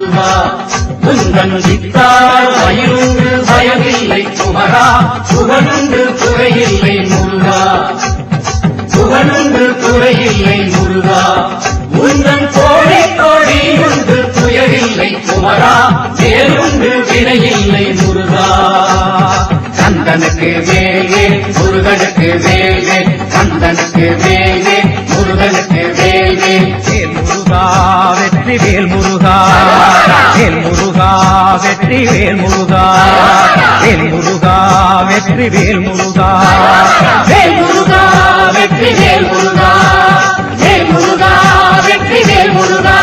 முருகா உந்தன் சித்தார் வயிறுண்டு பயமில்லை குமரா புகழுண்டு குறையில்லை முருகா புகழுண்டு குறையில்லை முருகா உந்தன் கோழி கோழி உண்டு துயரில்லை குமரா வேலுண்டு வினையில்லை முருகா கந்தனுக்கு வேலே முருகனுக்கு வேலே கந்தனுக்கு வேலே முருகனுக்கு வேலே வேல் முருகா வெற்றி வேல் முருகா வேல் முருகா வெற்றி வேல் முருகா வேல் முருகா வெற்றி வேல் முருகா வேல் முருகா வெற்றி வேல் முருகா வேல் முருகா வெற்றி வேல் முருகா